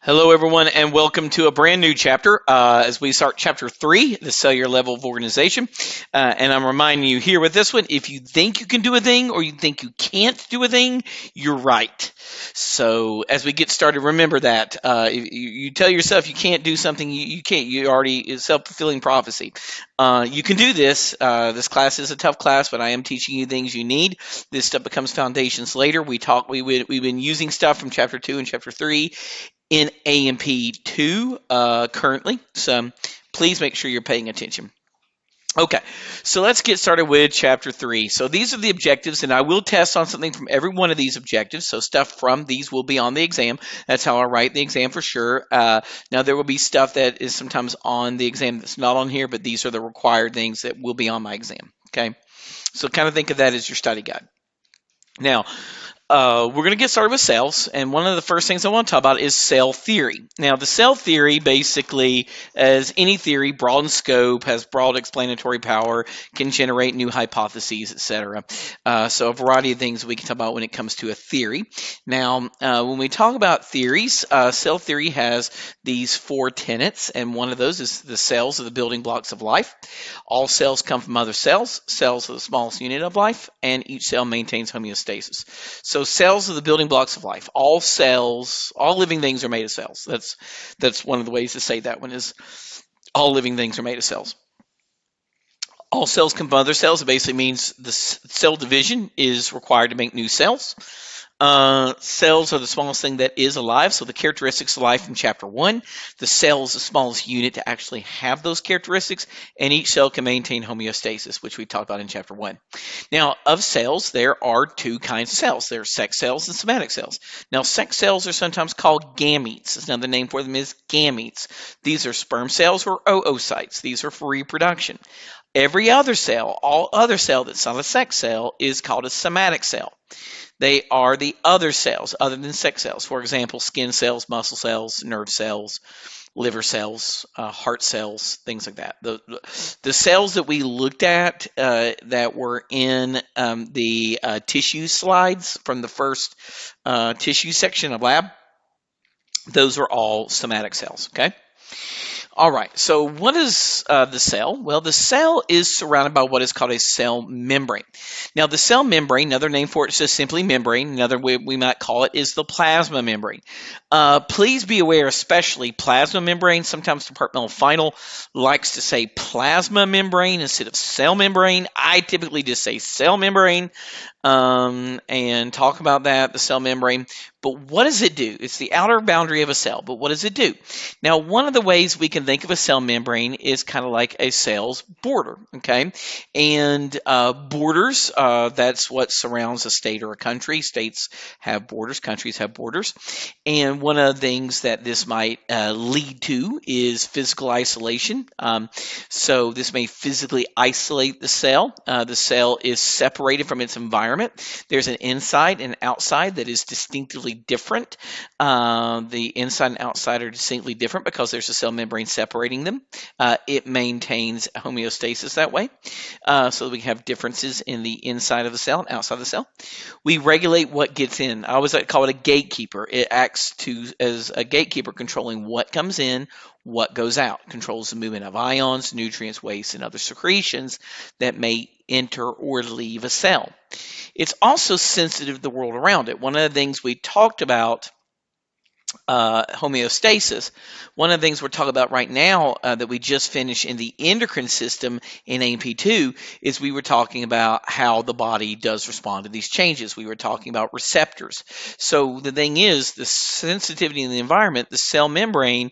Hello, everyone, and welcome to a brand new chapter as we start Chapter 3, the cellular level of organization. And I'm reminding you here with this one, if you think you can do a thing or you think you can't do a thing, you're right. So as we get started, remember that. If you tell yourself you can't do something, you can't. You already, it's self-fulfilling prophecy. You can do this. This class is a tough class, but I am teaching you things you need. This stuff becomes foundations later. We've been using stuff from Chapter 2 and Chapter 3 in AMP2 currently. So please make sure you're paying attention. Okay, so let's get started with Chapter 3. So these are the objectives, and I will test on something from every one of these objectives. So stuff from these will be on the exam. That's how I write the exam for sure. Now, there will be stuff that is sometimes on the exam that's not on here, but these are the required things that will be on my exam. Okay, so kind of think of that as your study guide. Now, we're going to get started with cells, and one of the first things I want to talk about is cell theory. Now, the cell theory basically, as any theory, broad in scope, has broad explanatory power, can generate new hypotheses, etc. So a variety of things we can talk about when it comes to a theory. Now, when we talk about theories, cell theory has these four tenets, and one of those is the cells are the building blocks of life. All cells come from other cells. Cells are the smallest unit of life, and each cell maintains homeostasis. So cells are the building blocks of life. All cells, all living things are made of cells. That's one of the ways to say that one is all living things are made of cells. All cells come from other cells. It basically means the cell division is required to make new cells. Cells are the smallest thing that is alive. So the characteristics of life in Chapter 1, the cell is the smallest unit to actually have those characteristics, and each cell can maintain homeostasis, which we talked about in Chapter 1. Now, of cells, there are two kinds of cells. There are sex cells and somatic cells. Now, sex cells are sometimes called gametes. Another name for them is gametes. These are sperm cells or oocytes. These are for reproduction. Every other cell, all other cell that's not a sex cell, is called a somatic cell. They are the other cells other than sex cells. For example, skin cells, muscle cells, nerve cells, liver cells, heart cells, things like that. The cells that we looked at that were in the tissue slides from the first tissue section of lab, those are all somatic cells, okay? All right, so what is the cell? Well, the cell is surrounded by what is called a cell membrane. Now, the cell membrane, another name for it is just simply membrane. Another way we might call it is the plasma membrane. Please be aware, especially plasma membrane. Sometimes departmental final likes to say plasma membrane instead of cell membrane. I typically just say cell membrane and talk about that, the cell membrane. But what does it do? It's the outer boundary of a cell, but what does it do? Now, one of the ways we can think of a cell membrane is kind of like a cell's border, okay? And borders, that's what surrounds a state or a country. States have borders, countries have borders. And one of the things that this might lead to is physical isolation. So this may physically isolate the cell. The cell is separated from its environment. There's an inside and outside that is distinctively different. The inside and outside are distinctly different because there's a cell membrane separating them. It maintains homeostasis that way. So we have differences in the inside of the cell and outside of the cell. We regulate what gets in. I always like to call it a gatekeeper. It acts as a gatekeeper controlling what comes in, what goes out, controls the movement of ions, nutrients, waste, and other secretions that may enter or leave a cell. It's also sensitive to the world around it. One of the things we talked about homeostasis. One of the things we're talking about right now that we just finished in the endocrine system in AMP2 is we were talking about how the body does respond to these changes. We were talking about receptors. So the thing is, the sensitivity in the environment, the cell membrane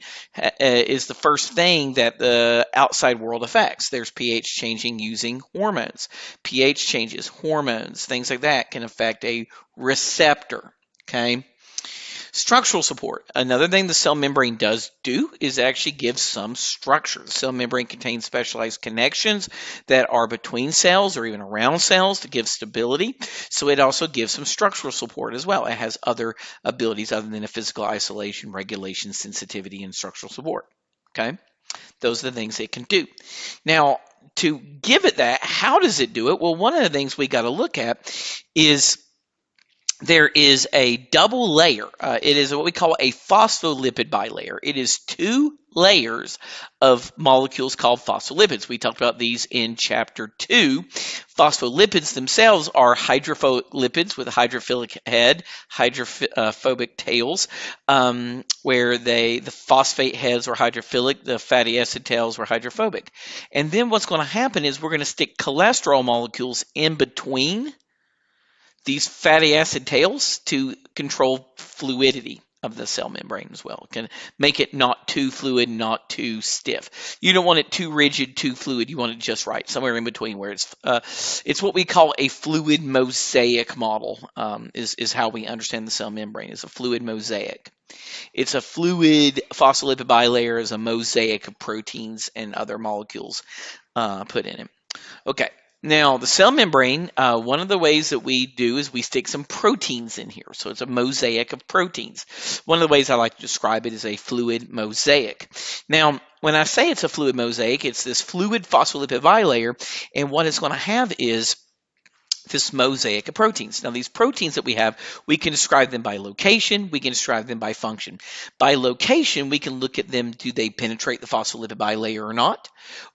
is the first thing that the outside world affects. There's pH changing using hormones. pH changes, hormones, things like that can affect a receptor, okay? Structural support. Another thing the cell membrane does do is actually give some structure. The cell membrane contains specialized connections that are between cells or even around cells to give stability. So it also gives some structural support as well. It has other abilities other than a physical isolation, regulation, sensitivity, and structural support. Okay? Those are the things it can do. Now, to give it that, how does it do it? Well, one of the things we got to look at is there is a double layer. It is what we call a phospholipid bilayer. It is two layers of molecules called phospholipids. We talked about these in chapter 2. Phospholipids themselves are hydrophilipids with a hydrophilic head, hydrophobic tails, where the phosphate heads were hydrophilic, the fatty acid tails were hydrophobic. And then what's going to happen is we're going to stick cholesterol molecules in between these fatty acid tails to control fluidity of the cell membrane as well. It can make it not too fluid, not too stiff. You don't want it too rigid, too fluid. You want it just right, somewhere in between, where it's what we call a fluid mosaic model. Is how we understand the cell membrane. It's a fluid mosaic. It's a fluid phospholipid bilayer, is a mosaic of proteins and other molecules put in it. Okay. Now, the cell membrane, one of the ways that we do is we stick some proteins in here. So it's a mosaic of proteins. One of the ways I like to describe it is a fluid mosaic. Now, when I say it's a fluid mosaic, it's this fluid phospholipid bilayer, and what it's going to have is this mosaic of proteins. Now, these proteins that we have, we can describe them by location, we can describe them by function. By location, we can look at them, do they penetrate the phospholipid bilayer or not?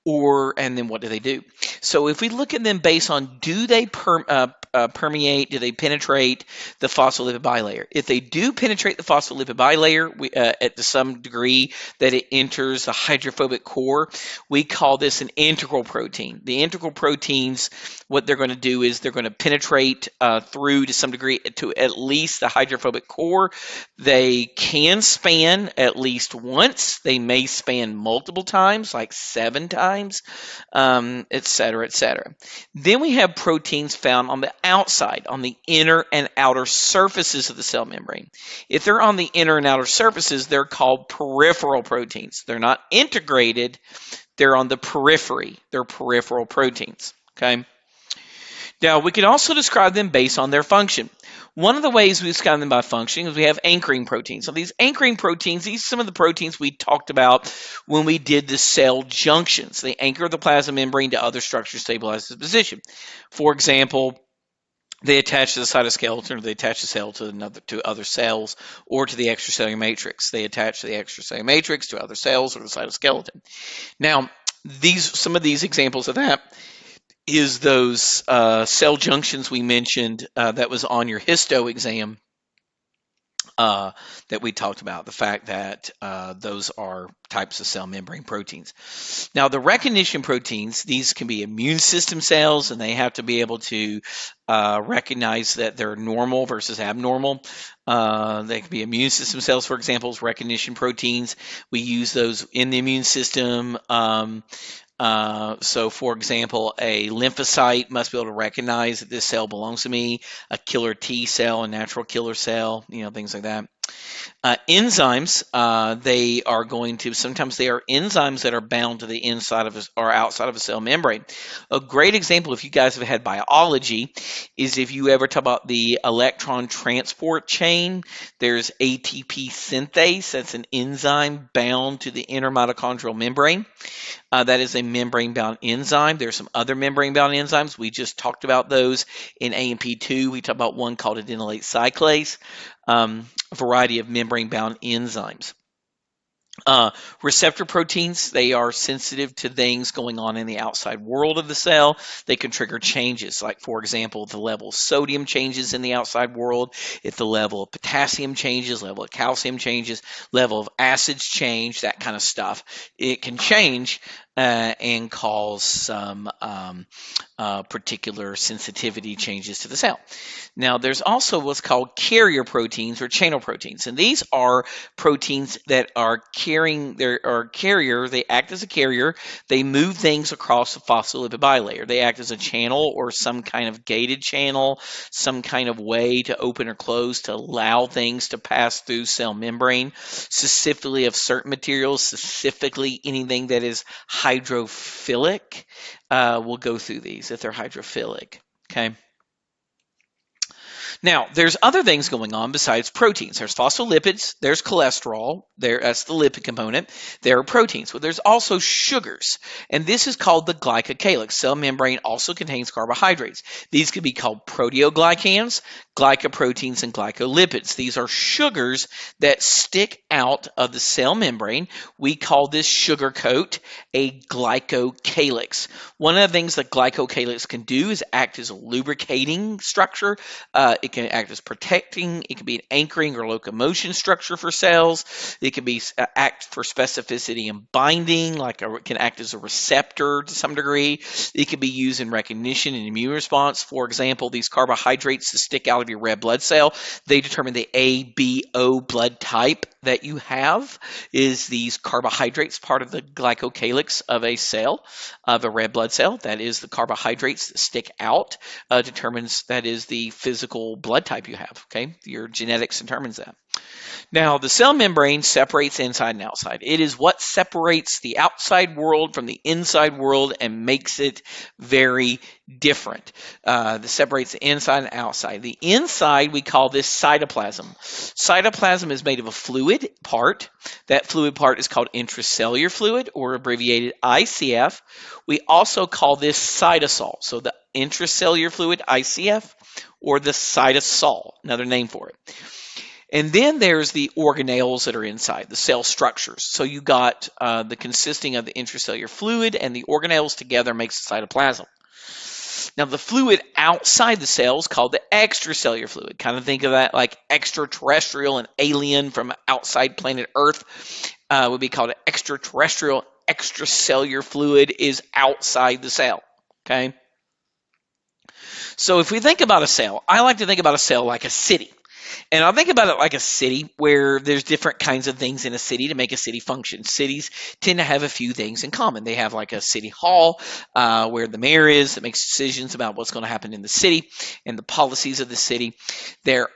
And then what do they do? So if we look at them based on do they permeate, do they penetrate the phospholipid bilayer? If they do penetrate the phospholipid bilayer at some degree that it enters the hydrophobic core, we call this an integral protein. The integral proteins, what they're going to do is they're going to penetrate through to some degree to at least the hydrophobic core. They can span at least once. They may span multiple times, like 7 times, et cetera, et cetera. Then we have proteins found on the outside, on the inner and outer surfaces of the cell membrane. If they're on the inner and outer surfaces, they're called peripheral proteins. They're not integrated. They're on the periphery. They're peripheral proteins. Okay. Now, we can also describe them based on their function. One of the ways we describe them by function is we have anchoring proteins. So these anchoring proteins, these are some of the proteins we talked about when we did the cell junctions. They anchor the plasma membrane to other structures, stabilize its position. For example, they attach to the cytoskeleton, or they attach the cell to other cells, or to the extracellular matrix. They attach to the extracellular matrix to other cells or the cytoskeleton. Now, some of these examples of that is those cell junctions we mentioned that was on your histo exam that we talked about, the fact that those are types of cell membrane proteins. Now, the recognition proteins, these can be immune system cells, and they have to be able to recognize that they're normal versus abnormal. They can be immune system cells, for example, as recognition proteins. We use those in the immune system. So, for example, a lymphocyte must be able to recognize that this cell belongs to me, a killer T cell, a natural killer cell, things like that. Enzymes, sometimes they are enzymes that are bound to the inside of or outside of a cell membrane. A great example, if you guys have had biology, is if you ever talk about the electron transport chain, there's ATP synthase. That's an enzyme bound to the inner mitochondrial membrane. That is a membrane-bound enzyme. There's some other membrane-bound enzymes. We just talked about those in AMP2. We talked about one called adenylate cyclase, a variety of membrane-bound enzymes. Receptor proteins, they are sensitive to things going on in the outside world of the cell. They can trigger changes, like, for example, the level of sodium changes in the outside world, if the level of potassium changes, level of calcium changes, level of acids change, that kind of stuff. It can change and cause some particular sensitivity changes to the cell. Now, there's also what's called carrier proteins or channel proteins, and these are proteins that are carrier. They act as a carrier. They move things across the phospholipid bilayer. They act as a channel or some kind of gated channel, some kind of way to open or close to allow things to pass through cell membrane, specifically of certain materials, specifically anything that is hydrophilic will go through these if they're hydrophilic. Okay. Now, there's other things going on besides proteins. There's phospholipids, there's cholesterol, that's the lipid component. There are proteins. Well, there's also sugars, and this is called the glycocalyx. Cell membrane also contains carbohydrates. These could be called proteoglycans, glycoproteins, and glycolipids. These are sugars that stick out of the cell membrane. We call this sugar coat a glycocalyx. One of the things that glycocalyx can do is act as a lubricating structure. It can act as protecting. It can be an anchoring or locomotion structure for cells. It can be act for specificity and binding, it can act as a receptor to some degree. It can be used in recognition and immune response. For example, these carbohydrates that stick out of your red blood cell, they determine the A, B, O blood type that you have. Is these carbohydrates part of the glycocalyx of a cell, of a red blood cell? That is the carbohydrates that stick out, determines that is the physical blood type you have. Okay, your genetics determines that. Now, the cell membrane separates inside and outside. It is what separates the outside world from the inside world and makes it very different. This separates the inside and outside. The inside, we call this cytoplasm. Cytoplasm is made of a fluid part. That fluid part is called intracellular fluid, or abbreviated ICF. We also call this cytosol. So the intracellular fluid, ICF, or the cytosol, another name for it. And then there's the organelles that are inside, the cell structures. So you got the consisting of the intracellular fluid, and the organelles together makes the cytoplasm. Now, the fluid outside the cell is called the extracellular fluid. Kind of think of that like extraterrestrial and alien from outside planet Earth would be called an extraterrestrial. Extracellular fluid is outside the cell. Okay. So if we think about a cell, I like to think about a cell like a city. And I think about it like a city where there's different kinds of things in a city to make a city function. Cities tend to have a few things in common. They have like a city hall where the mayor is that makes decisions about what's going to happen in the city and the policies of the city. There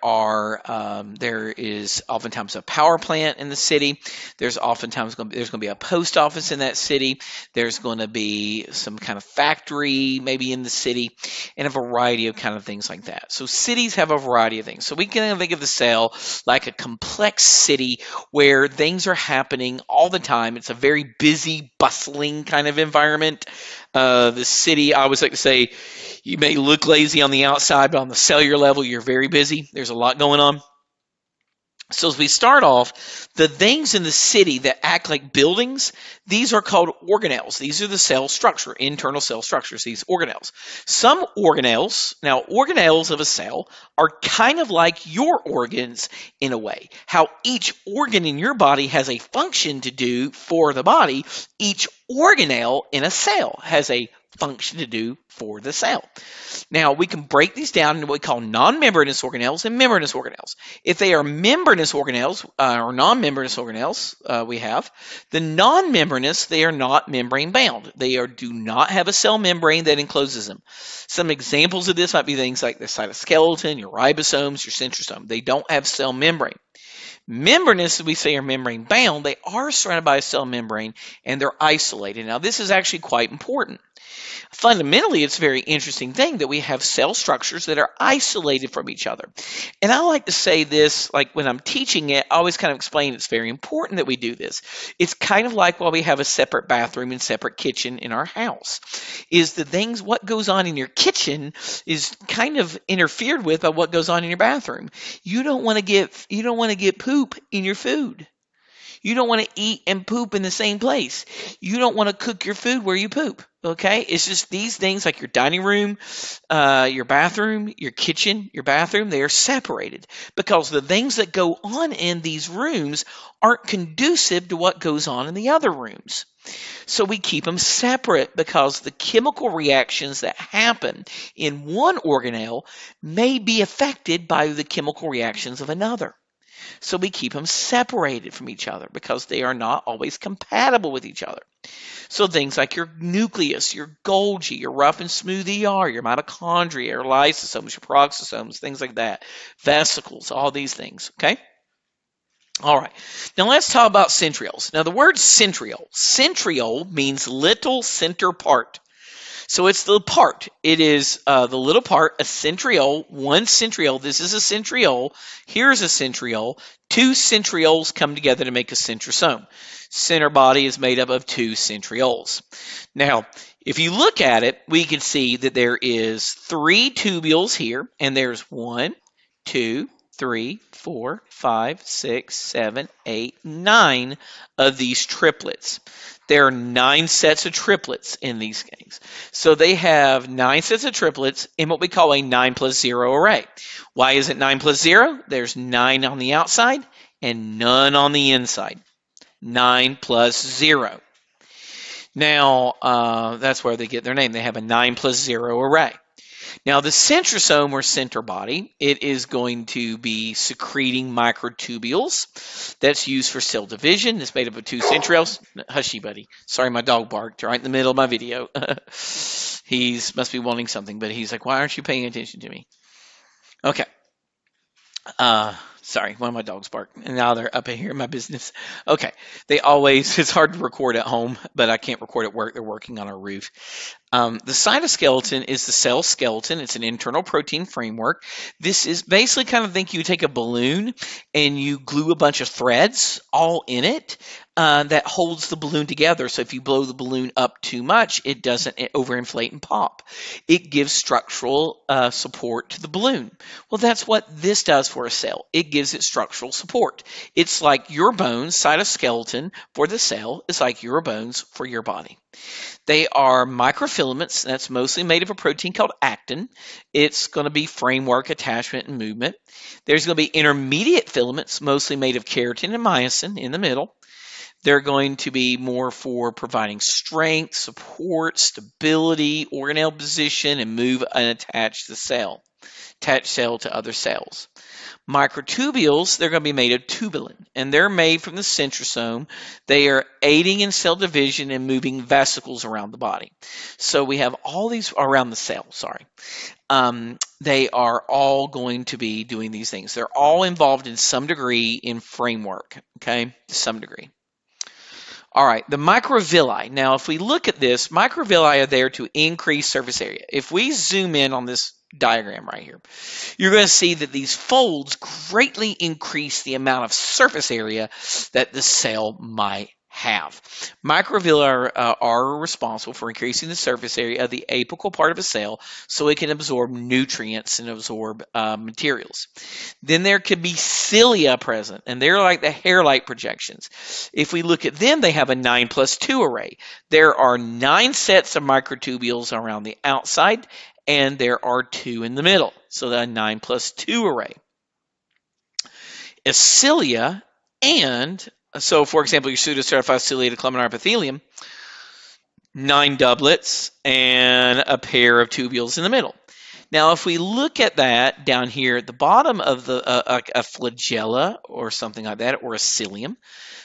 is oftentimes a power plant in the city. There's oftentimes going to be a post office in that city. There's going to be some kind of factory maybe in the city, and a variety of kind of things like that. So cities have a variety of things. So we can think of the cell like a complex city where things are happening all the time. It's a very busy, bustling kind of environment. The city, I always like to say, you may look lazy on the outside, but on the cellular level, you're very busy. There's a lot going on. So as we start off, the things in the city that act like buildings, these are called organelles. These are the cell structure, internal cell structures, these organelles. Some organelles, now organelles of a cell are kind of like your organs in a way. How each organ in your body has a function to do for the body, each organelle in a cell has a function to do for the cell. Now, we can break these down into what we call non-membranous organelles and membranous organelles. If they are membranous organelles or non-membranous organelles, we have the non-membranous, they are not membrane bound. They do not have a cell membrane that encloses them. Some examples of this might be things like the cytoskeleton, your ribosomes, your centrosome. They don't have cell membrane. Membranous, we say, are membrane bound. They are surrounded by a cell membrane and they're isolated. Now, this is actually quite important. Fundamentally, it's a very interesting thing that we have cell structures that are isolated from each other. And I like to say this, like when I'm teaching it, I always kind of explain it's very important that we do this. It's kind of like while we have a separate bathroom and separate kitchen in our house, is the things, what goes on in your kitchen is kind of interfered with by what goes on in your bathroom. You don't want to get poop in your food. You don't want to eat and poop in the same place. You don't want to cook your food where you poop. Okay? It's just these things like your dining room, your bathroom, your kitchen, your bathroom, they are separated because the things that go on in these rooms aren't conducive to what goes on in the other rooms. So we keep them separate because the chemical reactions that happen in one organelle may be affected by the chemical reactions of another. So we keep them separated from each other because they are not always compatible with each other. So things like your nucleus, your Golgi, your rough and smooth ER, your mitochondria, your lysosomes, your peroxisomes, things like that, vesicles, all these things, okay? All right, now let's talk about centrioles. Now the word centriole means little center part. So it's the part. It is the little part, a centriole, one centriole. This is a centriole. Here's a centriole. Two centrioles come together to make a centrosome. Center body is made up of two centrioles. Now, if you look at it, we can see that there is three tubules here, and there's 1, 2, 3, 4, 5, 6, 7, 8, 9 of these triplets. There are 9 sets of triplets in these things. So they have 9 sets of triplets in what we call a 9 plus 0 array. Why is it 9 plus 0? There's 9 on the outside and none on the inside. 9 plus 0. Now, that's where they get their name. They have a 9 plus 0 array. Now, the centrosome or center body, it is going to be secreting microtubules. That's used for cell division. It's made up of 2 centrioles. Hushy, buddy. Sorry, my dog barked right in the middle of my video. He must be wanting something, but he's like, why aren't you paying attention to me? Okay. Sorry, one of my dogs barked, and now they're up in here in my business. Okay, it's hard to record at home, but I can't record at work. They're working on our roof. The cytoskeleton is the cell skeleton. It's an internal protein framework. This is basically kind of think you take a balloon and you glue a bunch of threads all in it that holds the balloon together. So if you blow the balloon up too much, it doesn't overinflate and pop. It gives structural support to the balloon. Well, that's what this does for a cell. It gives it structural support. It's like your bones, cytoskeleton for the cell is like your bones for your body. They are microfilaments. That's mostly made of a protein called actin. It's going to be framework, attachment, and movement. There's going to be intermediate filaments, mostly made of keratin and myosin in the middle. They're going to be more for providing strength, support, stability, organelle position, and move and attach the cell. Attach cell to other cells. Microtubules, they're going to be made of tubulin, and they're made from the centrosome. They are aiding in cell division and moving vesicles around the body. So we have all these around the cell, they are all going to be doing these things. They're all involved in some degree in framework, okay, to some degree. All right, the microvilli. Now, if we look at this, microvilli are there to increase surface area. If we zoom in on this diagram right here, you're going to see that these folds greatly increase the amount of surface area that the cell might have. Microvilli are responsible for increasing the surface area of the apical part of a cell so it can absorb nutrients and absorb materials. Then there could be cilia present, and they're like the hair-like projections. If we look at them, they have a 9 plus 2 array. There are 9 sets of microtubules around the outside, and there are 2 in the middle. So the 9 plus 2 array. A cilia, and so for example, your pseudocertified ciliated columnar epithelium, 9 doublets and a pair of tubules in the middle. Now, if we look at that down here at the bottom of a flagella or something like that, or a cilium,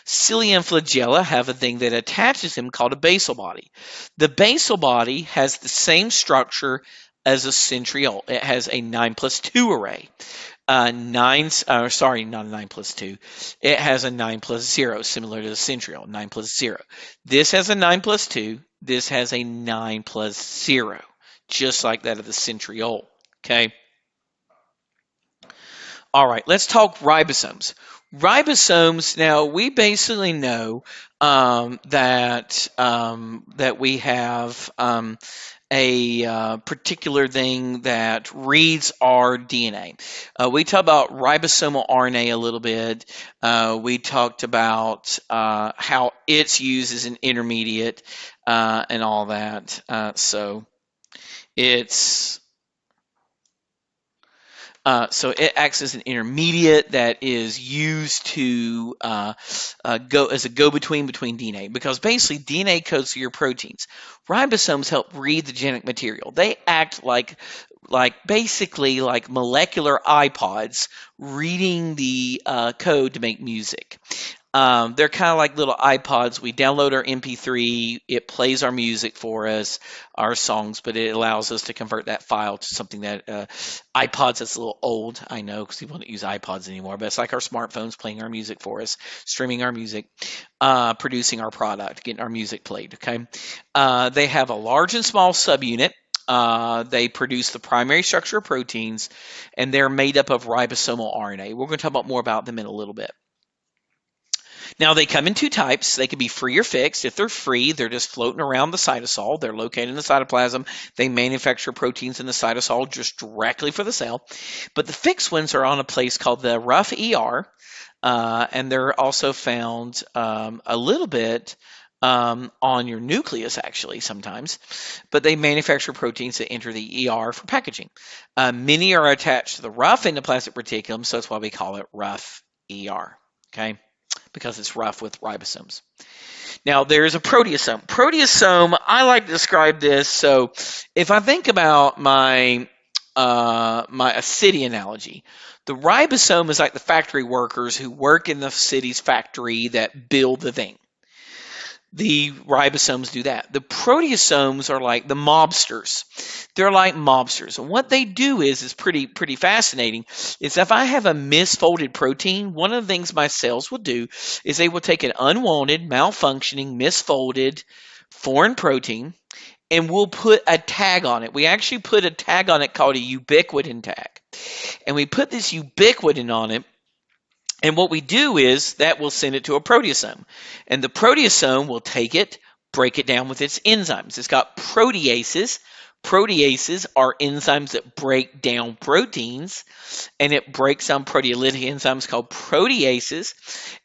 cilia and flagella have a thing that attaches them called a basal body. The basal body has the same structure as a centriole. It has a 9 plus 2 array. Not a 9 plus 2. It has a 9 plus 0, similar to the centriole, 9 plus 0. This has a 9 plus 2. This has a 9 plus 0, just like that of the centriole, okay? All right, let's talk ribosomes. Ribosomes, now we basically know that we have a particular thing that reads our DNA. We talked about ribosomal RNA a little bit. We talked about how it's used as an intermediate and all that. So it acts as an intermediate that is used to go as a go-between between DNA, because basically DNA codes for your proteins. Ribosomes help read the genetic material. They act like basically like molecular iPods reading the code to make music. They're kind of like little iPods. We download our MP3, it plays our music for us, our songs, but it allows us to convert that file to something that iPods, that's a little old, I know, because people don't use iPods anymore, but it's like our smartphones playing our music for us, streaming our music, producing our product, getting our music played. Okay. They have a large and small subunit. They produce the primary structure of proteins, and they're made up of ribosomal RNA. We're going to talk about more about them in a little bit. Now, they come in two types. They can be free or fixed. If they're free, they're just floating around the cytosol. They're located in the cytoplasm. They manufacture proteins in the cytosol just directly for the cell. But the fixed ones are on a place called the rough ER, and they're also found a little bit on your nucleus, actually, sometimes. But they manufacture proteins that enter the ER for packaging. Many are attached to the rough endoplasmic reticulum, so that's why we call it rough ER. Okay, because it's rough with ribosomes. Now, there's a proteasome. Proteasome, I like to describe this. So, if I think about my a city analogy, the ribosome is like the factory workers who work in the city's factory that build the thing. The ribosomes do that. The proteasomes are like the mobsters. They're like mobsters. And what they do is pretty fascinating. Is if I have a misfolded protein, one of the things my cells will do is they will take an unwanted, malfunctioning, misfolded foreign protein and we'll put a tag on it. We actually put a tag on it called a ubiquitin tag. And we put this ubiquitin on it. And what we do is that we'll send it to a proteasome. And the proteasome will take it, break it down with its enzymes. It's got proteases. Proteases are enzymes that break down proteins, and it breaks down proteolytic enzymes called proteases.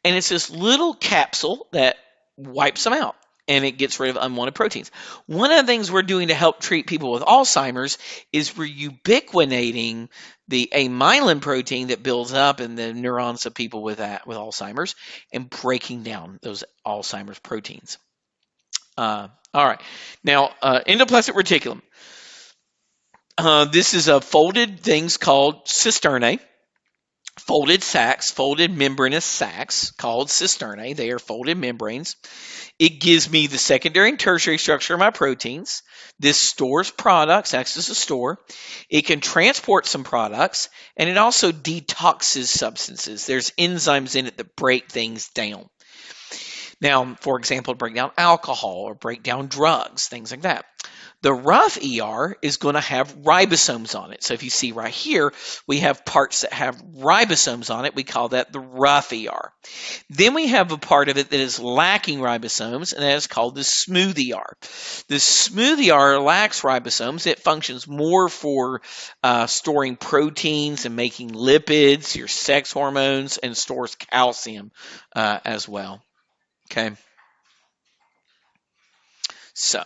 And it's this little capsule that wipes them out, and it gets rid of unwanted proteins. One of the things we're doing to help treat people with Alzheimer's is we're ubiquitinating the amylin protein that builds up in the neurons of people with Alzheimer's and breaking down those Alzheimer's proteins. All right. Now, endoplasmic reticulum. This is a folded things called cisternae. Folded sacs, folded membranous sacs called cisternae. They are folded membranes. It gives me the secondary and tertiary structure of my proteins. This stores products, acts as a store. It can transport some products, and it also detoxes substances. There's enzymes in it that break things down. Now, for example, break down alcohol or break down drugs, things like that. The rough ER is going to have ribosomes on it. So if you see right here, we have parts that have ribosomes on it. We call that the rough ER. Then we have a part of it that is lacking ribosomes, and that is called the smooth ER. The smooth ER lacks ribosomes. It functions more for storing proteins and making lipids, your sex hormones, and stores calcium as well. Okay. So.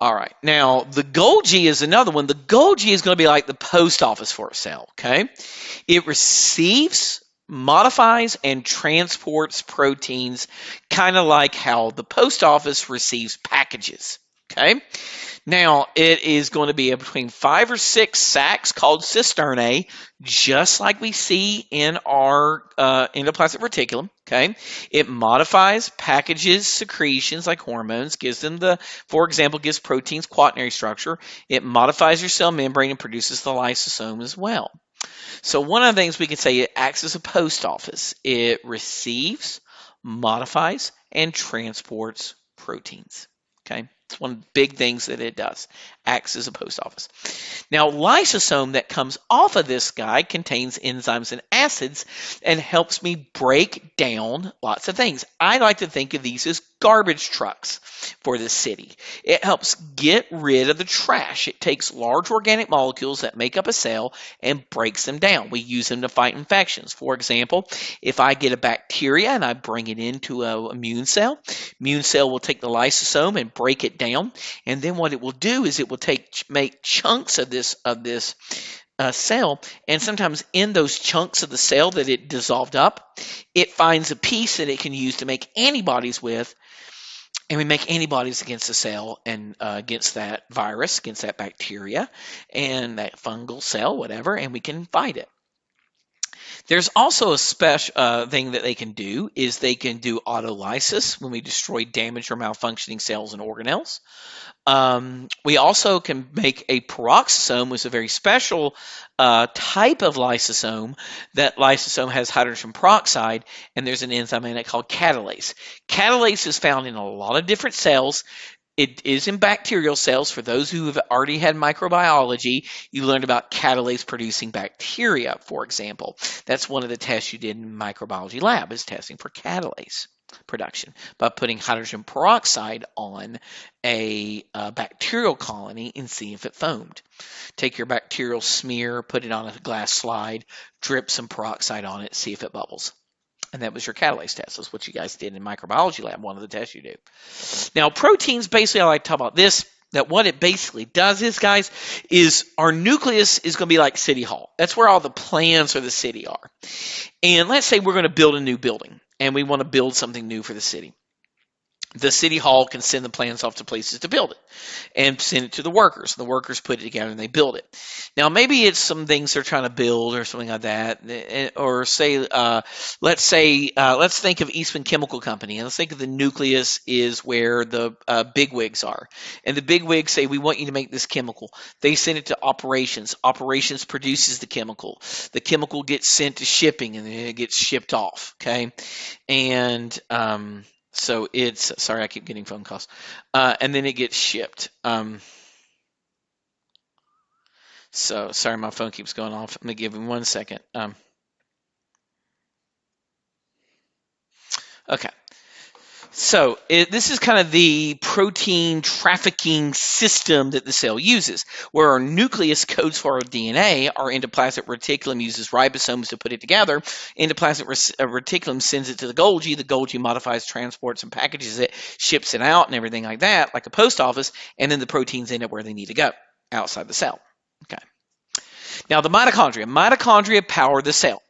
All right. Now, the Golgi is another one. The Golgi is going to be like the post office for a cell, okay? It receives, modifies, and transports proteins, kind of like how the post office receives packages, okay? Now, it is going to be between 5 or 6 sacs called cisternae, just like we see in our endoplasmic reticulum, okay? It modifies, packages secretions like hormones, gives them for example, gives proteins quaternary structure. It modifies your cell membrane and produces the lysosome as well. So one of the things we can say, it acts as a post office. It receives, modifies, and transports proteins, okay? It's one of the big things that it does. Acts as a post office. Now, lysosome that comes off of this guy contains enzymes and acids and helps me break down lots of things. I like to think of these as garbage trucks for the city. It helps get rid of the trash. It takes large organic molecules that make up a cell and breaks them down. We use them to fight infections. For example, if I get a bacteria and I bring it into an immune cell will take the lysosome and break it down, and then what it will do is it will make chunks of this cell, and sometimes in those chunks of the cell that it dissolved up, it finds a piece that it can use to make antibodies with, and we make antibodies against the cell and against that virus, against that bacteria, and that fungal cell, whatever, and we can fight it. There's also a special thing that they can do is they can do autolysis when we destroy damaged or malfunctioning cells and organelles. We also can make a peroxisome, which is a very special type of lysosome. That lysosome has hydrogen peroxide, and there's an enzyme in it called catalase. Catalase is found in a lot of different cells. It is in bacterial cells. For those who have already had microbiology, you learned about catalase producing bacteria, for example. That's one of the tests you did in microbiology lab, is testing for catalase production by putting hydrogen peroxide on a bacterial colony and see if it foamed. Take your bacterial smear, put it on a glass slide, drip some peroxide on it, see if it bubbles. And that was your catalase test. That's what you guys did in microbiology lab, one of the tests you do. Now, proteins, basically, I like to talk about this, that what it basically does is, guys, is our nucleus is going to be like City Hall. That's where all the plans for the city are. And let's say we're going to build a new building, and we want to build something new for the city. The city hall can send the plans off to places to build it and send it to the workers. The workers put it together and they build it. Now, maybe it's some things they're trying to build or something like that. Or say, let's think of Eastman Chemical Company, and let's think of the nucleus is where the bigwigs are. And the bigwigs say, we want you to make this chemical. They send it to operations. Operations produces the chemical. The chemical gets sent to shipping, and then it gets shipped off. Okay, and so it's, sorry, I keep getting phone calls. And then it gets shipped. So sorry, my phone keeps going off. I'm going to give him 1 second. Okay. So this is kind of the protein trafficking system that the cell uses, where our nucleus codes for our DNA. Our endoplasmic reticulum uses ribosomes to put it together. Endoplasmic reticulum sends it to the Golgi. The Golgi modifies, transports, and packages it, ships it out, and everything like that, like a post office. And then the proteins end up where they need to go, outside the cell. Okay. Now the mitochondria. Mitochondria power the cell.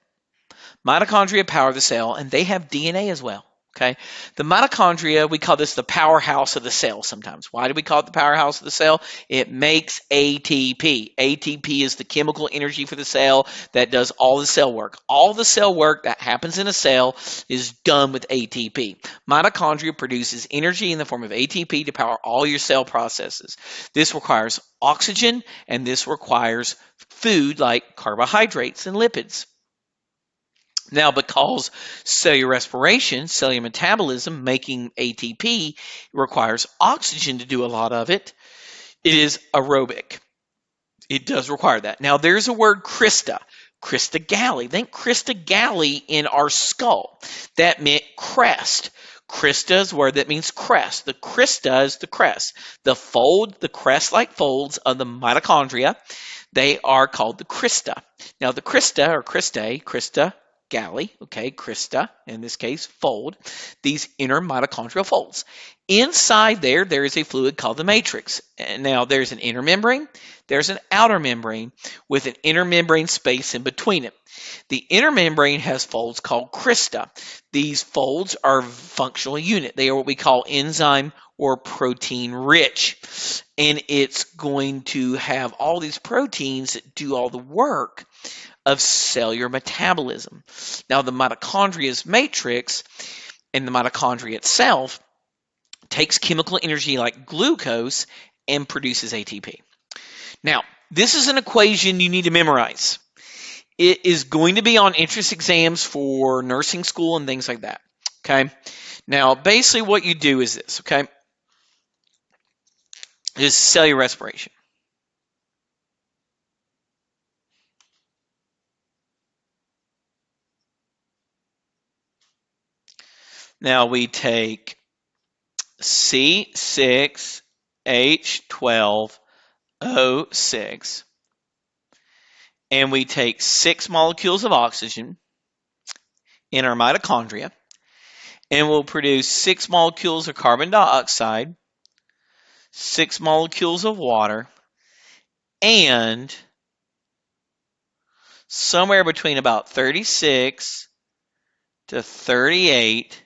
Mitochondria power the cell, and they have DNA as well. Okay, the mitochondria, we call this the powerhouse of the cell sometimes. Why do we call it the powerhouse of the cell? It makes ATP. ATP is the chemical energy for the cell that does all the cell work. All the cell work that happens in a cell is done with ATP. Mitochondria produces energy in the form of ATP to power all your cell processes. This requires oxygen, and this requires food like carbohydrates and lipids. Now, because cellular respiration, cellular metabolism, making ATP, requires oxygen to do a lot of it, it is aerobic. It does require that. Now, there's a word Christa. Christa Galli. Think Christa Galli in our skull. That meant crest. Christa is a word that means crest. The Christa is the crest. The fold, the crest-like folds of the mitochondria, they are called the Christa. Now, the Christa, or Christae, Christa Galli, okay, Christa, in this case, fold, these inner mitochondrial folds. Inside there is a fluid called the matrix. And now there's an inner membrane, there's an outer membrane with an inner membrane space in between it. The inner membrane has folds called Christa. These folds are functional unit. They are what we call enzyme or protein rich. And it's going to have all these proteins that do all the work of cellular metabolism. Now, the mitochondria's matrix and the mitochondria itself takes chemical energy like glucose and produces ATP. Now, this is an equation you need to memorize. It is going to be on entrance exams for nursing school and things like that. Okay. Now, basically what you do is this, okay, is cellular respiration. Now we take C6H12O6 and we take 6 molecules of oxygen in our mitochondria and we'll produce 6 molecules of carbon dioxide, 6 molecules of water, and somewhere between about 36 to 38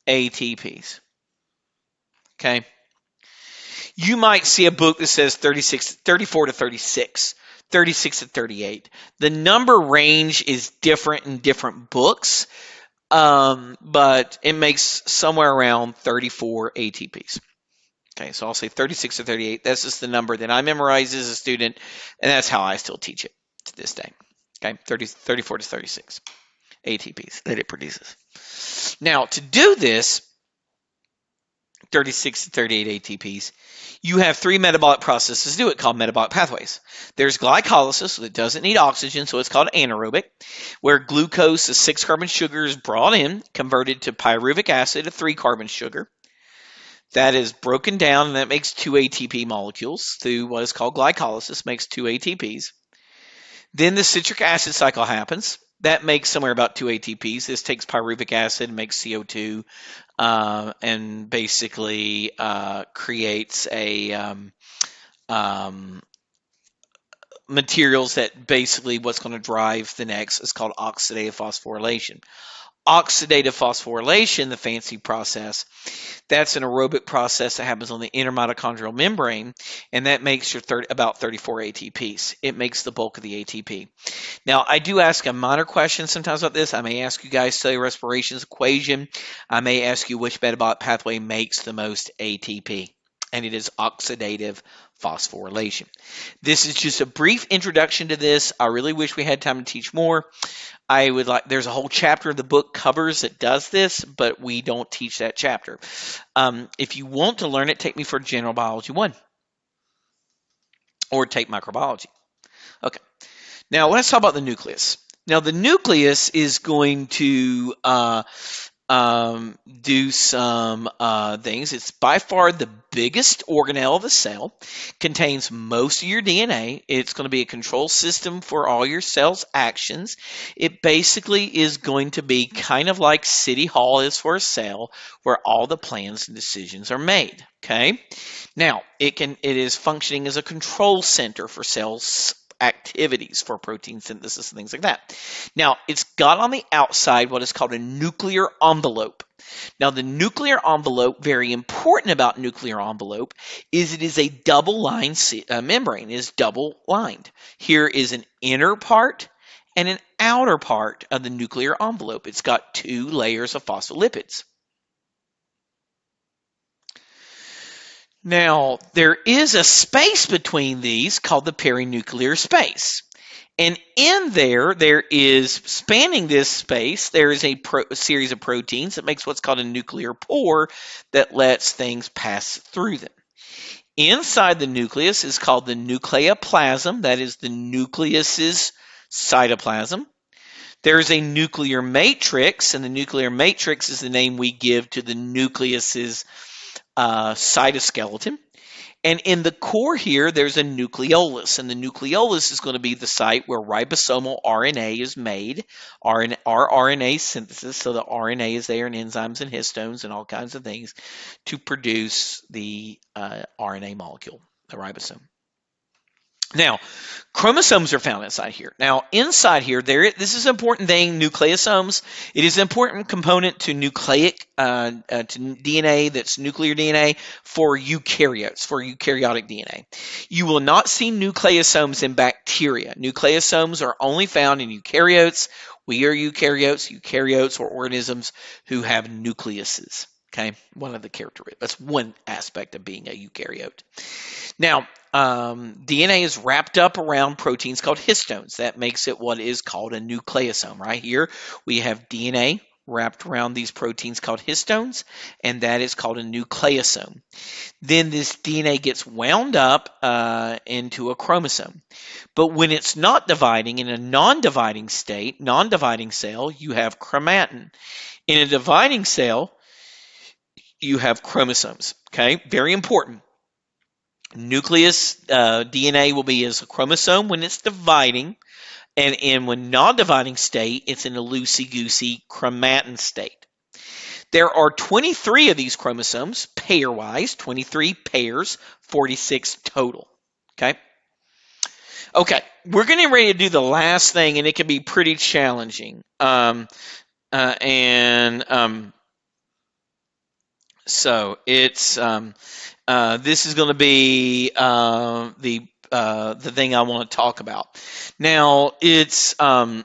ATPs. Okay. You might see a book that says 34 to 36. 36 to 38. The number range is different in different books, but it makes somewhere around 34 ATPs. Okay, so I'll say 36 to 38. That's just the number that I memorized as a student, and that's how I still teach it to this day. Okay, 34 to 36 ATPs that it produces. Now, to do this, 36 to 38 ATPs, you have three metabolic processes to do it called metabolic pathways. There's glycolysis that doesn't need oxygen, so it's called anaerobic, where glucose, a 6-carbon sugar, is brought in, converted to pyruvic acid, a 3-carbon sugar. That is broken down, and that makes 2 ATP molecules through what is called glycolysis, makes 2 ATPs. Then the citric acid cycle happens. That makes somewhere about 2 ATPs. This takes pyruvic acid, makes CO2, and basically creates materials that basically what's going to drive the next is called oxidative phosphorylation. Oxidative phosphorylation, the fancy process, that's an aerobic process that happens on the inner mitochondrial membrane, and that makes your about 34 ATPs. It makes the bulk of the ATP. Now, I do ask a minor question sometimes about this. I may ask you guys cellular respiration's equation. I may ask you which metabolic pathway makes the most ATP, and it is oxidative phosphorylation. This is just a brief introduction to this. I really wish we had time to teach more. There's a whole chapter of the book covers that does this, but we don't teach that chapter. If you want to learn it, take me for General Biology 1 or take microbiology. Okay. Now let's talk about the nucleus. Now the nucleus is going to do some things. It's by far the biggest organelle of the cell, contains most of your DNA. It's going to be a control system for all your cell's actions. It basically is going to be kind of like City Hall is for a cell, where all the plans and decisions are made. Okay. Now it is functioning as a control center for cells activities for protein synthesis and things like that. Now, it's got on the outside what is called a nuclear envelope. Now, the nuclear envelope, very important about nuclear envelope, is it is a double-lined membrane. It is double-lined. Here is an inner part and an outer part of the nuclear envelope. It's got 2 layers of phospholipids. Now, there is a space between these called the perinuclear space. And in there is, spanning this space, there is a series of proteins that makes what's called a nuclear pore that lets things pass through them. Inside the nucleus is called the nucleoplasm. That is the nucleus's cytoplasm. There's a nuclear matrix, and the nuclear matrix is the name we give to the nucleus's cytoskeleton. And in the core here, there's a nucleolus, and the nucleolus is going to be the site where ribosomal RNA is made, RNA synthesis, so the RNA is there, and enzymes and histones and all kinds of things to produce the RNA molecule, the ribosome. Now, chromosomes are found inside here. Now, inside here, this is an important thing, nucleosomes. It is an important component to nucleic, to DNA that's nuclear DNA for eukaryotes, for eukaryotic DNA. You will not see nucleosomes in bacteria. Nucleosomes are only found in eukaryotes. We are eukaryotes. Eukaryotes are organisms who have nucleuses. Okay, one of the characteristics. That's one aspect of being a eukaryote. Now, DNA is wrapped up around proteins called histones. That makes it what is called a nucleosome. Right here, we have DNA wrapped around these proteins called histones, and that is called a nucleosome. Then this DNA gets wound up into a chromosome. But when it's not dividing, in a non-dividing state, non-dividing cell, you have chromatin. In a dividing cell, you have chromosomes. Okay, very important. Nucleus DNA will be as a chromosome when it's dividing, and when non-dividing state, it's in a loosey-goosey chromatin state. There are 23 of these chromosomes, pair-wise, 23 pairs, 46 total. Okay. Okay, we're getting ready to do the last thing, and it can be pretty challenging. So it's this is going to be the the thing I want to talk about. Now, it's a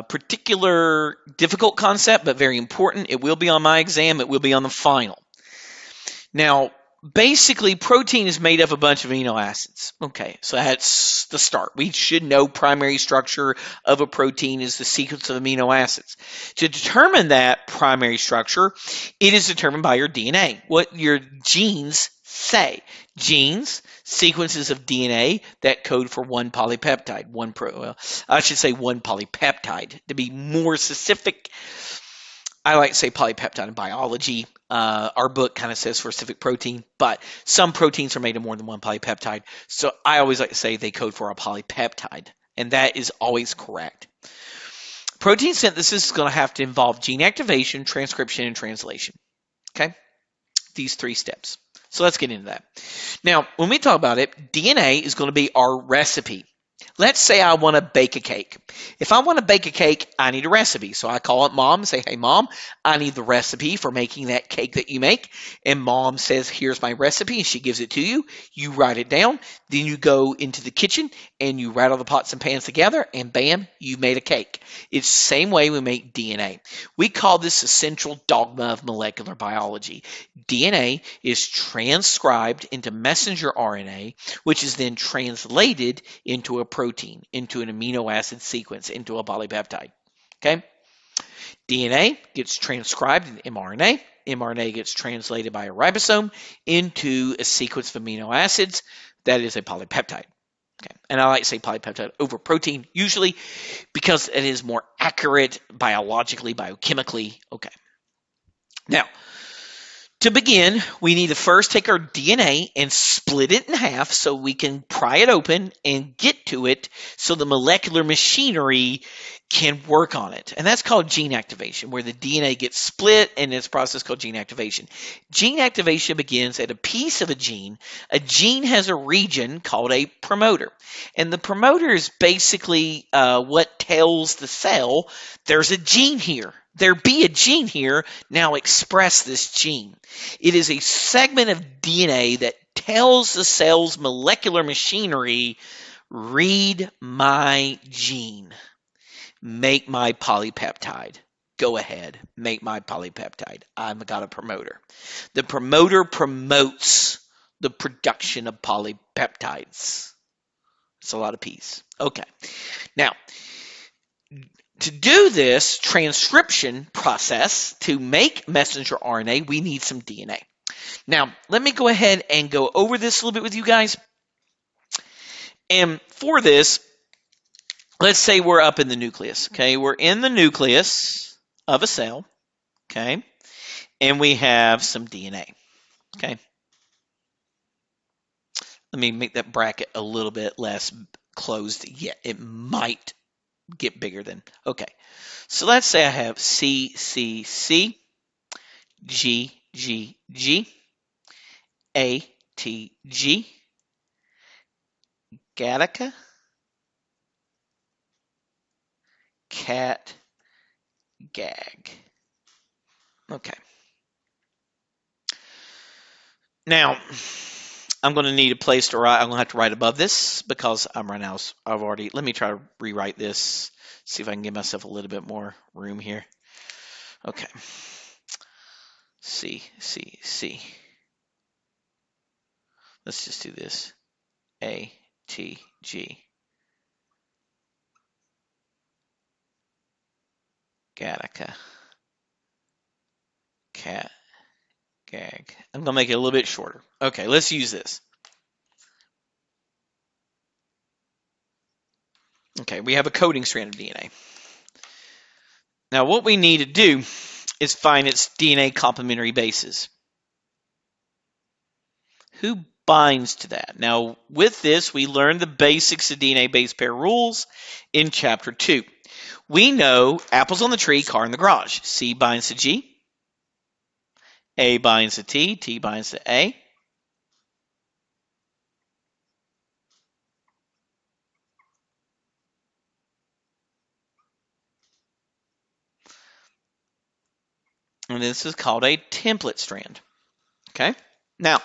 particular difficult concept, but very important. It will be on my exam. It will be on the final. Now, basically, protein is made up of a bunch of amino acids. Okay, so that's the start. We should know primary structure of a protein is the sequence of amino acids. To determine that primary structure, it is determined by your DNA, what your genes say. Genes, sequences of DNA that code for one polypeptide, one polypeptide. To be more specific, I like to say polypeptide in biology. Our book kind of says specific protein, but some proteins are made of more than one polypeptide. So I always like to say they code for a polypeptide, and that is always correct. Protein synthesis is going to have to involve gene activation, transcription, and translation. Okay? These 3 steps. So let's get into that. Now, when we talk about it, DNA is going to be our recipe. Let's say I want to bake a cake. If I want to bake a cake, I need a recipe. So I call up mom and say, hey, mom, I need the recipe for making that cake that you make. And mom says, here's my recipe. And she gives it to you. You write it down. Then you go into the kitchen and you rattle the pots and pans together. And bam, you made a cake. It's the same way we make DNA. We call this the central dogma of molecular biology. DNA is transcribed into messenger RNA, which is then translated into a protein, into an amino acid sequence, into a polypeptide. Okay? DNA gets transcribed in mRNA. mRNA gets translated by a ribosome into a sequence of amino acids that is a polypeptide. Okay. And I like to say polypeptide over protein, usually because it is more accurate biologically, biochemically. Okay. Now, to begin, we need to first take our DNA and split it in half so we can pry it open and get to it so the molecular machinery can work on it. And that's called gene activation, where the DNA gets split and it's a process called gene activation. Gene activation begins at a piece of a gene. A gene has a region called a promoter. And the promoter is basically what tells the cell there's a gene here. There be a gene here, now express this gene. It is a segment of DNA that tells the cell's molecular machinery, read my gene, make my polypeptide. Go ahead, make my polypeptide. I've got a promoter. The promoter promotes the production of polypeptides. It's a lot of P's. Okay, now, to do this transcription process to make messenger RNA, we need some DNA. Now, let me go ahead and go over this a little bit with you guys. And for this, let's say we're up in the nucleus. Okay, we're in the nucleus of a cell. Okay, and we have some DNA. Okay, let me make that bracket a little bit less closed. Yeah, it might get bigger than. Okay. So let's say I have C, C, C, G, G, G, A, T, G, Gattaca, Cat, Gag. Okay. Now, I'm going to need a place to write. I'm going to have to write above this because I'm right now. Let me try to rewrite this. See if I can give myself a little bit more room here. Okay. C, C, C. Let's just do this. A, T, G. Gattaca. Cat. Gag. I'm going to make it a little bit shorter. Okay, let's use this. Okay, we have a coding strand of DNA. Now, what we need to do is find its DNA complementary bases. Who binds to that? Now, with this, we learned the basics of DNA base pair rules in Chapter 2. We know apples on the tree, car in the garage. C binds to G. A binds to T. T binds to A. And this is called a template strand. Okay? Now,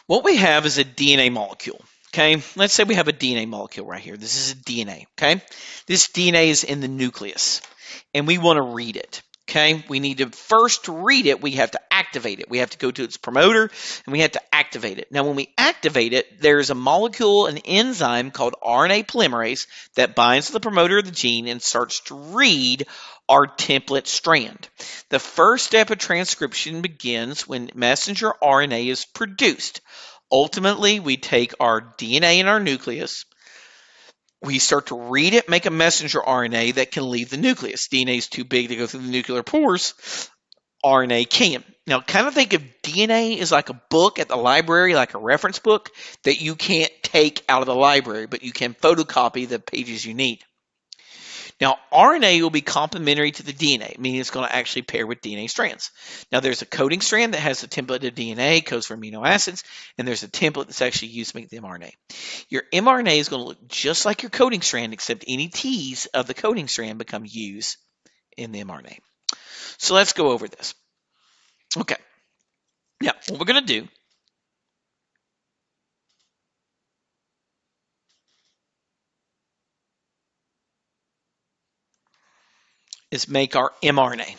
What we have is a DNA molecule. Okay, let's say we have a DNA molecule right here. This is a DNA. Okay, this DNA is in the nucleus, and we want to read it. Okay, we need to first read it. We have to activate it. We have to go to its promoter, and we have to activate it. Now, when we activate it, there's a molecule, an enzyme called RNA polymerase that binds to the promoter of the gene and starts to read our template strand. The first step of transcription begins when messenger RNA is produced. Ultimately, we take our DNA in our nucleus, we start to read it, make a messenger RNA that can leave the nucleus. DNA is too big to go through the nuclear pores. RNA can. Now, kind of think of DNA as like a book at the library, like a reference book that you can't take out of the library, but you can photocopy the pages you need. Now, RNA will be complementary to the DNA, meaning it's going to actually pair with DNA strands. Now, there's a coding strand that has a template of DNA, codes for amino acids, and there's a template that's actually used to make the mRNA. Your mRNA is going to look just like your coding strand, except any T's of the coding strand become U's in the mRNA. So let's go over this. Okay. Now, what we're going to do is make our mRNA.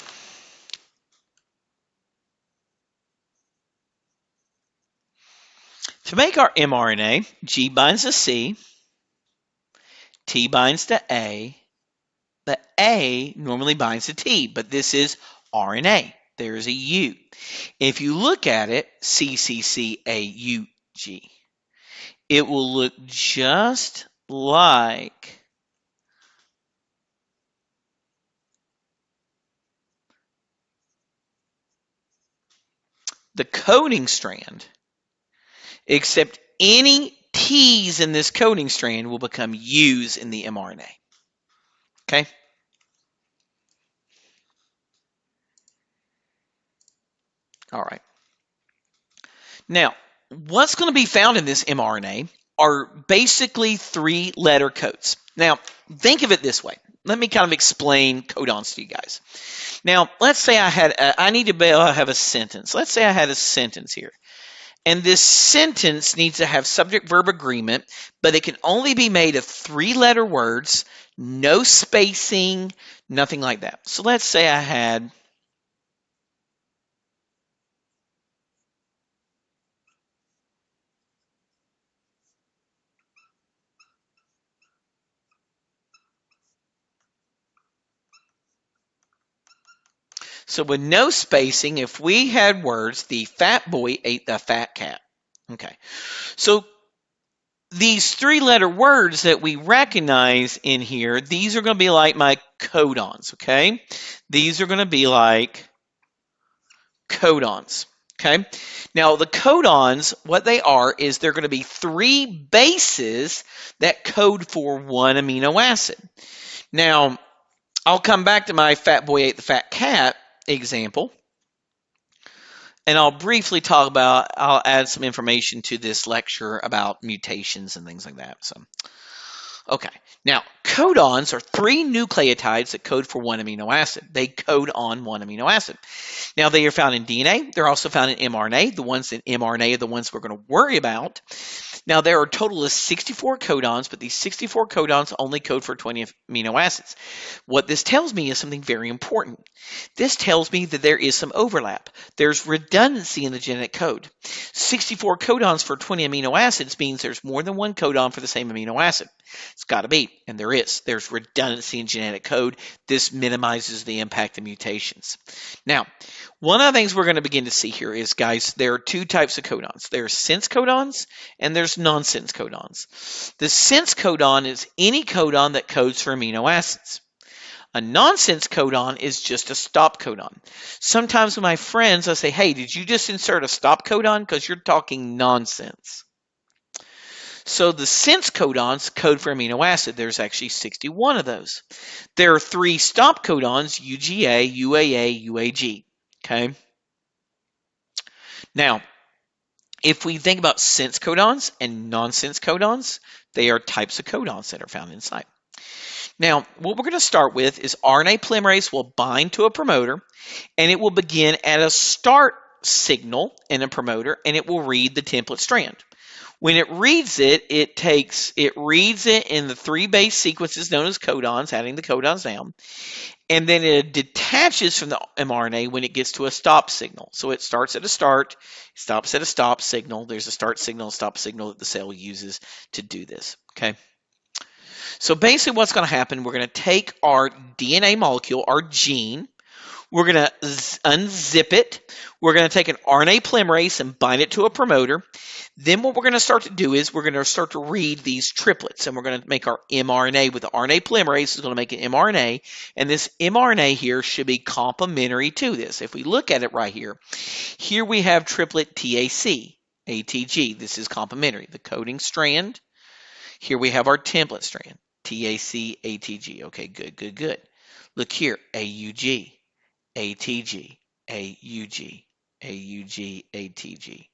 To make our mRNA, G binds to C, T binds to A, the A normally binds to T, but this is RNA. There's a U. If you look at it, CCCAUG, it will look just like the coding strand, except any T's in this coding strand will become U's in the mRNA. Okay? All right. Now, what's going to be found in this mRNA are basically 3-letter codes. Now, think of it this way. Let me kind of explain codons to you guys. Now, let's say I need to be able to have a sentence. Let's say I had a sentence here. And this sentence needs to have subject-verb agreement, but it can only be made of 3-letter words, no spacing, nothing like that. So let's say I had so with no spacing, if we had words, the fat boy ate the fat cat. Okay. So these 3-letter words that we recognize in here, these are going to be like my codons, okay? These are going to be like codons, okay? Now, the codons, what they are is they're going to be 3 bases that code for 1 amino acid. Now, I'll come back to my fat boy ate the fat cat example, and I'll briefly talk about, I'll add some information to this lecture about mutations and things like that. So, okay. Now, codons are 3 nucleotides that code for 1 amino acid. They code on 1 amino acid. Now, they are found in DNA. They're also found in mRNA. The ones in mRNA are the ones we're going to worry about. Now, there are a total of 64 codons, but these 64 codons only code for 20 amino acids. What this tells me is something very important. This tells me that there is some overlap. There's redundancy in the genetic code. 64 codons for 20 amino acids means there's more than 1 codon for the same amino acid. It's got to be, and there is. There's redundancy in genetic code. This minimizes the impact of mutations. Now, one of the things we're going to begin to see here is, guys, there are 2 types of codons. There's sense codons and there's nonsense codons. The sense codon is any codon that codes for amino acids. A nonsense codon is just a stop codon. Sometimes with my friends, I say, hey, did you just insert a stop codon? Because you're talking nonsense. So the sense codons code for amino acid. There's actually 61 of those. There are 3 stop codons, UGA, UAA, UAG. Okay. Now, if we think about sense codons and nonsense codons, they are types of codons that are found inside. Now, what we're going to start with is RNA polymerase will bind to a promoter, and it will begin at a start signal and a promoter, and it will read the template strand. When it reads it, it reads it in the 3 base sequences known as codons, adding the codons down, and then it detaches from the mRNA when it gets to a stop signal. So it starts at a start, stops at a stop signal. There's a start signal, stop signal that the cell uses to do this. Okay. So basically what's going to happen, we're going to take our DNA molecule, our gene, we're going to unzip it. We're going to take an RNA polymerase and bind it to a promoter. Then what we're going to start to do is we're going to start to read these triplets, and we're going to make our mRNA with the RNA polymerase is going to make an mRNA, and this mRNA here should be complementary to this. If we look at it right here, here we have triplet TAC, ATG. This is complementary. The coding strand. Here we have our template strand, TAC, ATG. Okay, good, good, good. Look here, AUG. ATG, AUG, AUG, ATG.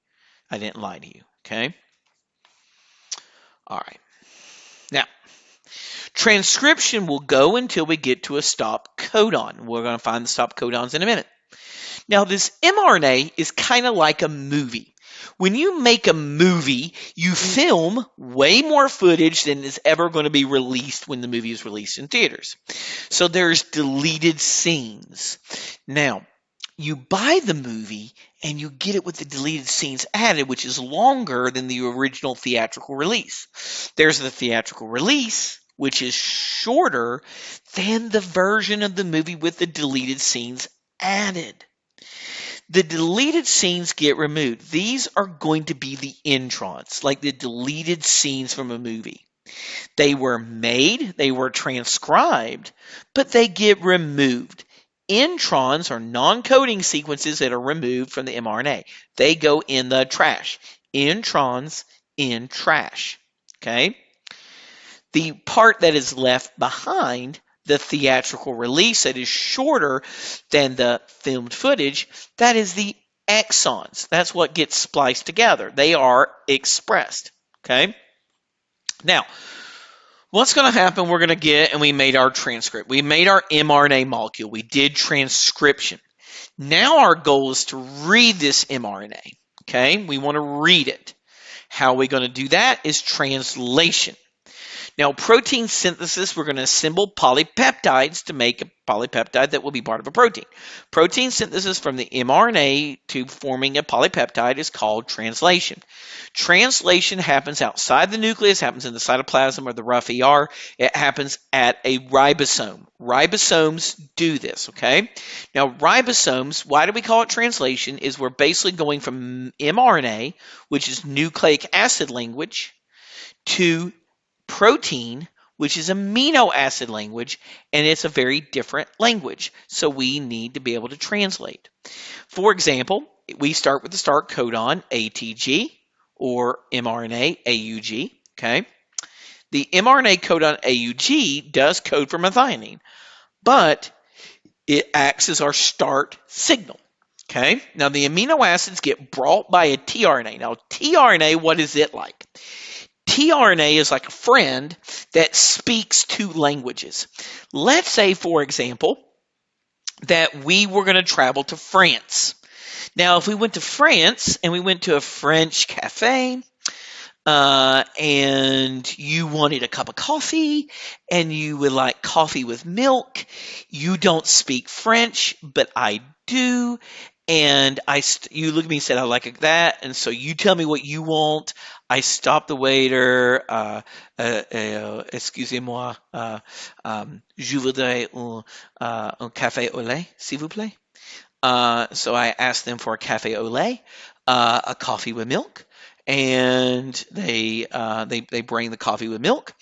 I didn't lie to you, okay? All right. Now, transcription will go until we get to a stop codon. We're going to find the stop codons in a minute. Now, this mRNA is kind of like a movie. When you make a movie, you film way more footage than is ever going to be released when the movie is released in theaters. So there's deleted scenes. Now, you buy the movie and you get it with the deleted scenes added, which is longer than the original theatrical release. There's the theatrical release, which is shorter than the version of the movie with the deleted scenes added. The deleted scenes get removed. These are going to be the introns, like the deleted scenes from a movie. They were made, they were transcribed, but they get removed. Introns are non-coding sequences that are removed from the mRNA. They go in the trash. Introns in trash. Okay? The part that is left behind, the theatrical release that is shorter than the filmed footage, that is the exons. That's what gets spliced together. They are expressed. Okay? Now, what's going to happen, we're going to get, and we made our transcript. We made our mRNA molecule. We did transcription. Now our goal is to read this mRNA. Okay? We want to read it. How are we going to do that? Is translation. Now, protein synthesis, we're going to assemble polypeptides to make a polypeptide that will be part of a protein. Protein synthesis from the mRNA to forming a polypeptide is called translation. Translation happens outside the nucleus, happens in the cytoplasm or the rough ER. It happens at a ribosome. Ribosomes do this, okay? Now, ribosomes, why do we call it translation? Is we're basically going from mRNA, which is nucleic acid language, to protein, which is amino acid language, and it's a very different language. So we need to be able to translate. For example, we start with the start codon ATG or mRNA AUG. Okay, the mRNA codon AUG does code for methionine, but it acts as our start signal. Okay, now the amino acids get brought by a tRNA. Now tRNA, what is it like? tRNA is like a friend that speaks two languages. Let's say, for example, that we were going to travel to France. Now, if we went to France and we went to a French cafe, and you wanted a cup of coffee and you would like coffee with milk, you don't speak French, but I do. And you look at me and said, I like it that. And so you tell me what you want. I stop the waiter. Excusez-moi. Je voudrais un café au lait, s'il vous plaît. So I asked them for a café au lait, a coffee with milk. And they bring the coffee with milk.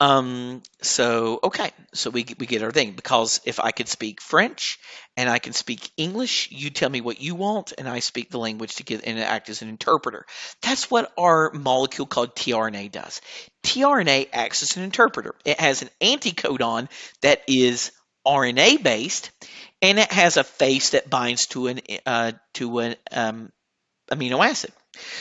So we get our thing, because if I could speak French and I can speak English, you tell me what you want, and I speak the language to get and act as an interpreter. That's what our molecule called tRNA does. tRNA acts as an interpreter. It has an anticodon that is RNA based, and it has a face that binds to an amino acid.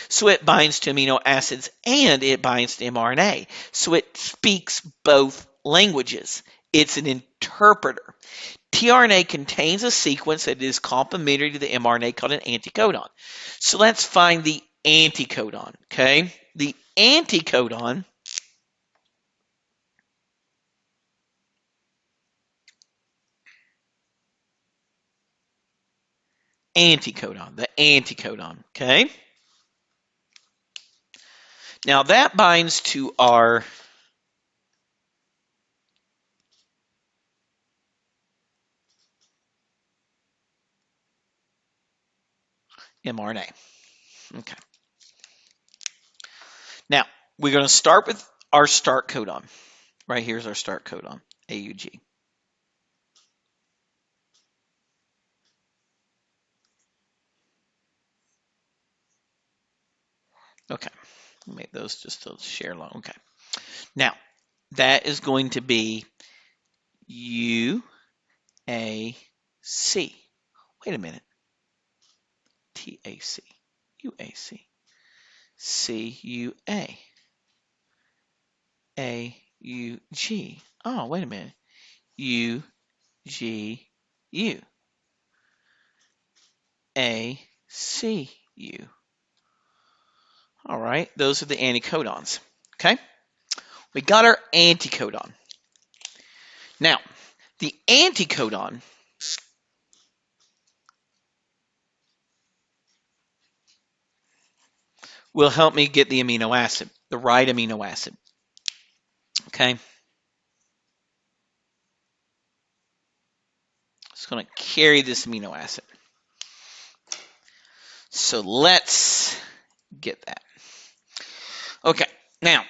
So it binds to amino acids and it binds to mRNA. So it speaks both languages. It's an interpreter. tRNA contains a sequence that is complementary to the mRNA called an anticodon. So let's find the anticodon, okay? The anticodon the anticodon, okay? Now that binds to our mRNA. Okay. Now, we're going to start with our start codon. Right here's our start codon, AUG. Okay. Make those just to share along. Okay. Now, that is going to be UAC. Wait a minute. TAC. UAC. CUA. AUG. Oh, wait a minute. UGU. ACU. All right, those are the anticodons. Okay, we got our anticodon. Now, the anticodon will help me get the amino acid, the right amino acid. Okay, it's going to carry this amino acid. So let's get that. Okay, now,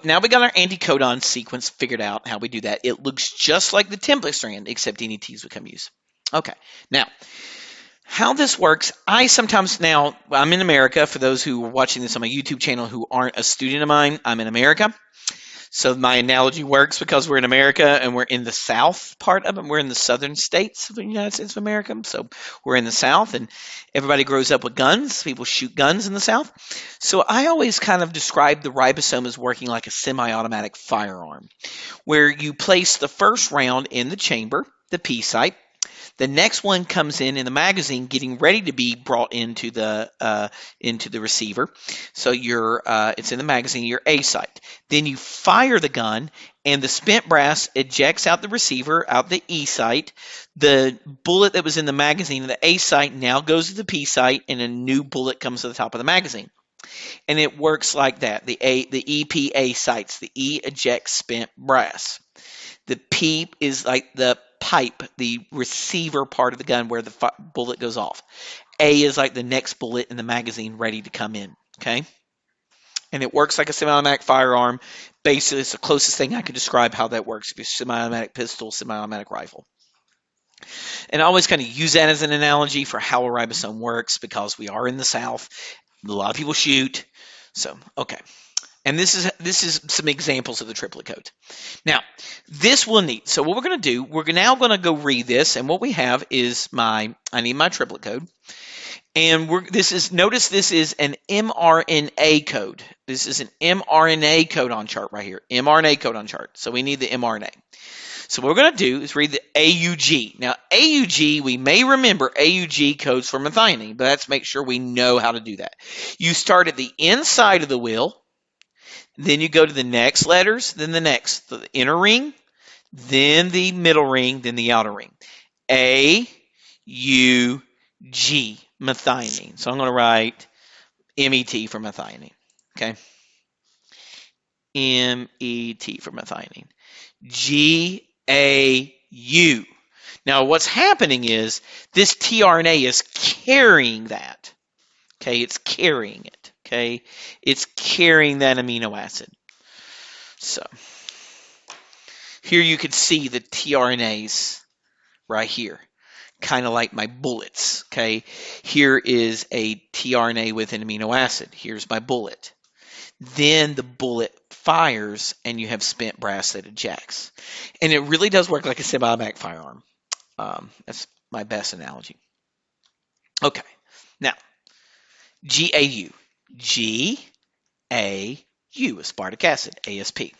now we got our anticodon sequence figured out, how we do that. It looks just like the template strand, except any T's become U's. Okay, now, how this works, I'm in America. For those who are watching this on my YouTube channel who aren't a student of mine, I'm in America. So my analogy works because we're in America and we're in the south part of it. We're in the southern states of the United States of America. So we're in the south and everybody grows up with guns. People shoot guns in the south. So I always kind of describe the ribosome as working like a semi-automatic firearm, where you place the first round in the chamber, the P site. The next one comes in the magazine, getting ready to be brought into the receiver. So it's in the magazine, your A site. Then you fire the gun, and the spent brass ejects out the receiver, out the E site. The bullet that was in the magazine, the A site, now goes to the P site, and a new bullet comes to the top of the magazine. And it works like that. The EPA sites, the E ejects spent brass. The P is like the pipe, the receiver part of the gun where the bullet goes off. A is like the next bullet in the magazine ready to come in, okay? And it works like a semi-automatic firearm. Basically, it's the closest thing I can describe how that works. Semi-automatic pistol, semi-automatic rifle. And I always kind of use that as an analogy for how a ribosome works because we are in the South. A lot of people shoot. So, okay. And this is some examples of the triplet code. Now, this we'll need. So what we're going to do, we're now going to go read this, and what we have is I need my triplet code, and notice this is an mRNA code. This is an mRNA codon chart right here, mRNA codon chart. So we need the mRNA. So what we're going to do is read the AUG. Now, AUG, we may remember AUG codes for methionine, but let's make sure we know how to do that. You start at the inside of the wheel. Then you go to the next letters, then the inner ring, then the middle ring, then the outer ring. A, U, G, methionine. So I'm going to write MET for methionine. Okay. MET for methionine. G, A, U. Now what's happening is this tRNA is carrying that. Okay, it's carrying it. Okay, it's carrying that amino acid. So here you can see the tRNAs right here, kind of like my bullets. Okay, here is a tRNA with an amino acid. Here's my bullet. Then the bullet fires, and you have spent brass that ejects. And it really does work like a semi-automatic firearm. That's my best analogy. Okay, now GAU. GAU, aspartic acid, ASP.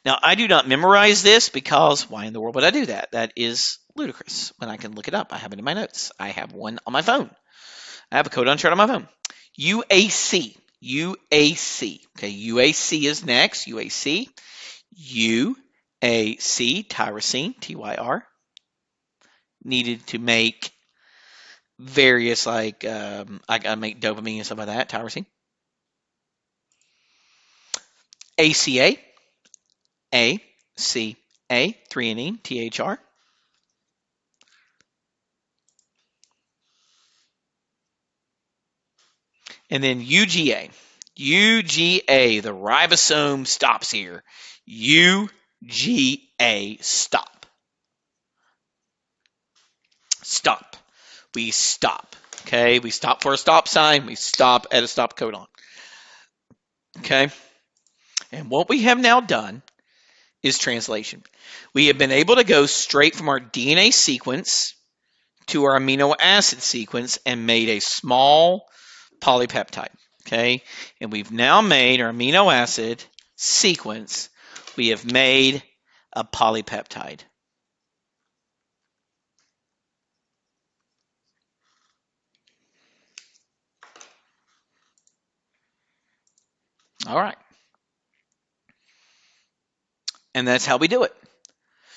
Now, I do not memorize this because why in the world would I do that? That is ludicrous when I can look it up. I have it in my notes. I have one on my phone. I have a codon chart on my phone. UAC. UAC. Okay, UAC is next. UAC. UAC, tyrosine, TYR, needed to make various, like, I gotta make dopamine and stuff like that, tyrosine. ACA, ACA, threonine, THR. And then UGA. UGA, the ribosome stops here. UGA, stop. Stop. We stop. Okay, we stop for a stop sign. We stop at a stop codon. Okay, and what we have now done is translation. We have been able to go straight from our DNA sequence to our amino acid sequence and made a small polypeptide. Okay, and we've now made our amino acid sequence. We have made a polypeptide. All right. And that's how we do it.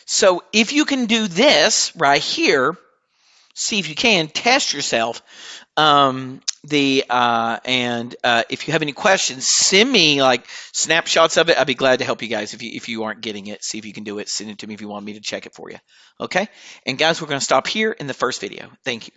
So if you can do this right here, see if you can test yourself. If you have any questions, send me like snapshots of it. I'd be glad to help you guys if you aren't getting it. See if you can do it. Send it to me if you want me to check it for you. Okay. And guys, we're going to stop here in the first video. Thank you.